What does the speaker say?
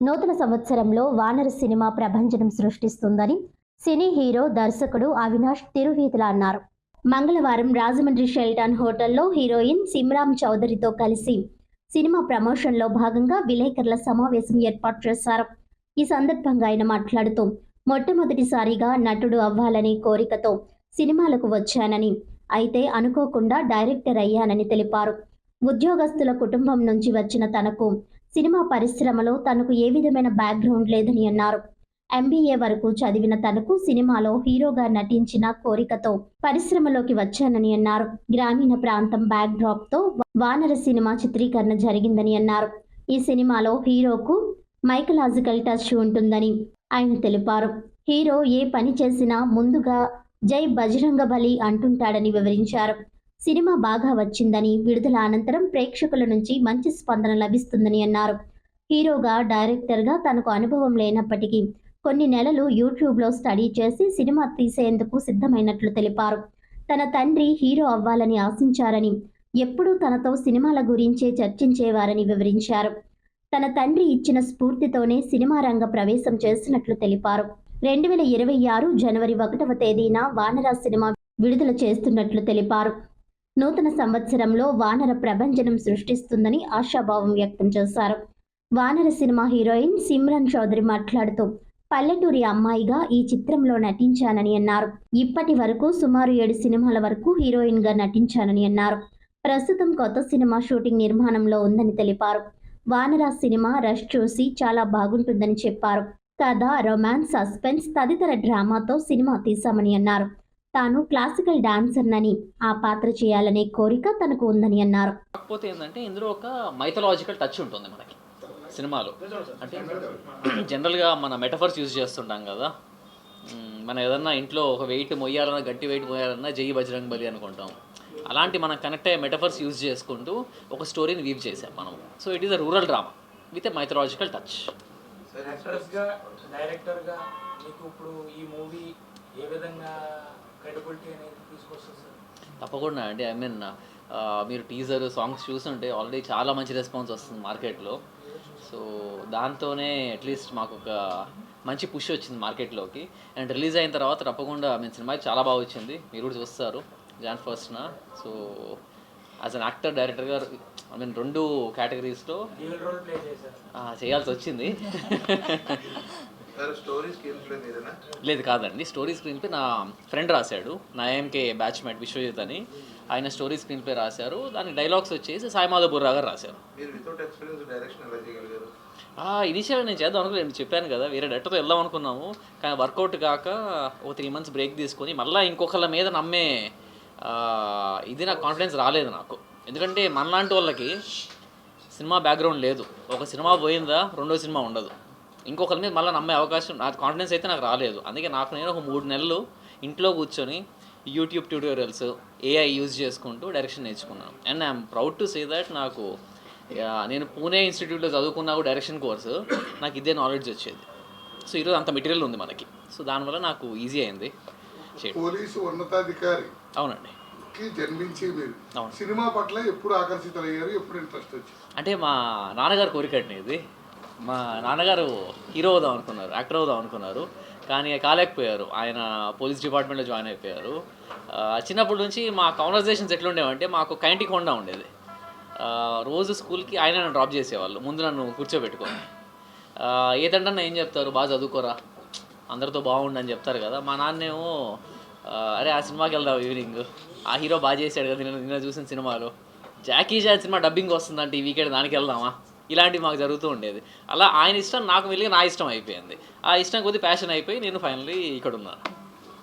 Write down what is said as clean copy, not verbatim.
నూతన సంవత్సరంలో వానర సినిమా ప్రభంజనం సృష్టిస్తుందని సినీ హీరో దర్శకుడు అవినాష్ తిరువీధుల అన్నారు. మంగళవారం రాజమండ్రి షెల్టన్ హోటల్లో హీరోయిన్ సిమ్రాన్ చౌదరితో కలిసి సినిమా ప్రమోషన్లో భాగంగా విలేకరుల సమావేశం ఏర్పాటు చేశారు. ఈ సందర్భంగా ఆయన మాట్లాడుతూ మొట్టమొదటిసారిగా నటుడు అవ్వాలనే కోరికతో సినిమాలకు వచ్చానని, అయితే అనుకోకుండా డైరెక్టర్ అయ్యానని తెలిపారు. ఉద్యోగస్తుల కుటుంబం నుంచి వచ్చిన తనకు సినిమా పరిశ్రమలో తనకు ఏ విధమైన బ్యాక్గ్రౌండ్ లేదని అన్నారు. ఎంబీఏ వరకు చదివిన తనకు సినిమాలో హీరోగా నటించిన కోరికతో పరిశ్రమలోకి వచ్చానని అన్నారు. గ్రామీణ ప్రాంతం బ్యాక్ డ్రాప్ తో వానర సినిమా చిత్రీకరణ జరిగిందని అన్నారు. ఈ సినిమాలో హీరోకు మైకలాజికల్ టచ్ ఉంటుందని ఆయన తెలిపారు. హీరో ఏ పని చేసినా ముందుగా జై బజరంగబలి అంటుంటాడని వివరించారు. సినిమా బాగా వచ్చిందని, విడుదల అనంతరం ప్రేక్షకుల నుంచి మంచి స్పందన లభిస్తుందని అన్నారు. హీరోగా, డైరెక్టర్గా తనకు అనుభవం లేనప్పటికీ కొన్ని నెలలు యూట్యూబ్లో స్టడీ చేసి సినిమా తీసేందుకు సిద్ధమైనట్లు తెలిపారు. తన తండ్రి హీరో అవ్వాలని ఆశించారని, ఎప్పుడూ తనతో సినిమాల గురించే చర్చించేవారని వివరించారు. తన తండ్రి ఇచ్చిన స్ఫూర్తితోనే సినిమా రంగ ప్రవేశం చేసినట్లు తెలిపారు. 2026 జనవరి 1వ తేదీన వానర సినిమా విడుదల చేస్తున్నట్లు తెలిపారు. నూతన సంవత్సరంలో వానర ప్రభంజనం సృష్టిస్తుందని ఆశాభావం వ్యక్తం చేశారు. వానర సినిమా హీరోయిన్ సిమ్రాన్ చౌదరి మాట్లాడుతూ పల్లెటూరి అమ్మాయిగా ఈ చిత్రంలో నటించానని అన్నారు. ఇప్పటి వరకు సుమారు 7 సినిమాల వరకు హీరోయిన్గా నటించానని అన్నారు. ప్రస్తుతం కొత్త సినిమా షూటింగ్ నిర్మాణంలో ఉందని తెలిపారు. వానర సినిమా రష్ చూసి చాలా బాగుంటుందని చెప్పారు. కథ, రొమాన్స్, సస్పెన్స్ తదితర డ్రామాతో సినిమా తీశామని అన్నారు. తాను క్లాసికల్ డాన్సర్నని, ఆ పాత్ర చేయాలనే కోరిక తనకు ఉందని అన్నారు. కాకపోతే ఏంటంటే ఇందులో ఒక మైథలాజికల్ టచ్ ఉంటుంది మనకి సినిమాలో. అంటే జనరల్గా మన మెటఫర్స్ యూజ్ చేస్తుంటాం కదా. మనం ఏదన్నా ఇంట్లో ఒక వెయిట్ మొయ్యాలన్నా, గట్టి వెయిట్ మొయ్యాలన్నా జై బజరంగ్ బలి అనుకుంటాం. అలాంటి మనం కనెక్ట్ అయ్యే మెటఫర్స్ యూజ్ చేసుకుంటూ ఒక స్టోరీని వీవ్ చేసాం మనం. So it is a rural drama with a mythological touch. డైరెక్టర్గా మీకు ఇప్పుడు ఈ మూవీ ఏ విధంగా క్రెడిబిలిటీ అనేది తీసుకొస్తుంది సార్? తప్పకుండా అండి. ఐ మీన్ మీరు టీజర్, సాంగ్స్ చూస్తుంటే ఆల్రెడీ చాలా మంచి రెస్పాన్స్ వస్తుంది మార్కెట్లో. సో దాంతోనే అట్లీస్ట్ మాకు ఒక మంచి పుష్ వచ్చింది మార్కెట్లోకి. అండ్ రిలీజ్ అయిన తర్వాత తప్పకుండా సినిమా చాలా బాగా వచ్చింది. మీరు కూడా చూస్తారు Jan 1st. So as an actor, డైరెక్టర్గా రెండు కేటగిరీస్లో చేయాల్సి వచ్చింది. లేదు కాదండి, స్టోరీ స్క్రీన్ పే నా ఫ్రెండ్ రాశాడు. నా ఎంకే బ్యాచ్మేట్ విశ్వజిత్ అని, ఆయన స్టోరీ స్క్రీన్ పే రాశారు. దానికి డైలాగ్స్ వచ్చేసి సాయి మాధవ్ బుర్రా గారు రాశారు. ఇనిషియల్ నేను చేద్దాం అనుకోలేదు, చెప్పాను కదా, వేరే డైరెక్టర్తో వెళ్దాం అనుకున్నాము. కానీ వర్కౌట్ కాక ఒక 3 months బ్రేక్ తీసుకొని మళ్ళీ ఇంకొకళ్ళ మీద నమ్మే ఇది నాకు కాన్ఫిడెన్స్ రాలేదు నాకు. ఎందుకంటే మనలాంటి వాళ్ళకి సినిమా బ్యాక్గ్రౌండ్ లేదు. ఒక సినిమా పోయిందా రెండో సినిమా ఉండదు. ఇంకొకరి మీద మళ్ళీ నమ్మే అవకాశం, నాకు కాన్ఫిడెన్స్ అయితే నాకు రాలేదు. అందుకే నేను ఒక 3 నెలలు ఇంట్లో కూర్చొని యూట్యూబ్ ట్యూటోరియల్స్, ఏఐ యూజ్ చేసుకుంటూ డైరెక్షన్ నేర్చుకున్నాను. And I'm proud to say that నేను పూణే ఇన్స్టిట్యూట్లో చదువుకున్నా డైరెక్షన్ కోర్సు, నాకు ఇదే నాలెడ్జ్ వచ్చేది. సో ఈరోజు అంత మెటీరియల్ ఉంది మనకి. సో దానివల్ల నాకు ఈజీ అయింది. పోలీసు ఉన్నతాధికారి అవునండి జన్మించి మీరు సినిమా పట్ల ఎప్పుడు ఆకర్షితులయ్యారు, ఎప్పుడు ఇంట్రెస్ట్ వచ్చింది? అంటే మా నాన్నగారు కోరికట్ని ఇది. మా నాన్నగారు హీరో అవుదాం అనుకున్నారు, యాక్టర్ అవుదాం అనుకున్నారు, కానీ కాలేకపోయారు. ఆయన పోలీస్ డిపార్ట్మెంట్లో జాయిన్ అయిపోయారు. చిన్నప్పటి నుంచి మా కాన్వర్జేషన్స్ ఎట్లుండేవంటే, మాకు కైంటికి హోండా ఉండేది. రోజు స్కూల్కి ఆయన నన్ను డ్రాప్ చేసేవాళ్ళు, ముందు నన్ను కూర్చోబెట్టుకొని. ఏదంటే ఏం చెప్తారు, బాగా చదువుకోరా, అందరితో బాగుండని చెప్తారు కదా. మా నాన్నేమో అరే ఆ సినిమాకి వెళ్దాం ఈవినింగ్, ఆ హీరో బాగా చేశాడు కదా నిన్న చూసిన సినిమాలో, జాకీ చాన్ సినిమా డబ్బింగ్ వస్తుందంటే ఈ వీకెండ్ దానికి వెళ్దామా, ఇలాంటివి మాకు జరుగుతూ ఉండేది. అలా ఆయన ఇష్టం నాకు వెళ్ళి నా ఇష్టం అయిపోయింది. ఆ ఇష్టం కొద్ది ప్యాషన్ అయిపోయి నేను ఫైనల్లీ ఇక్కడ ఉన్నాను.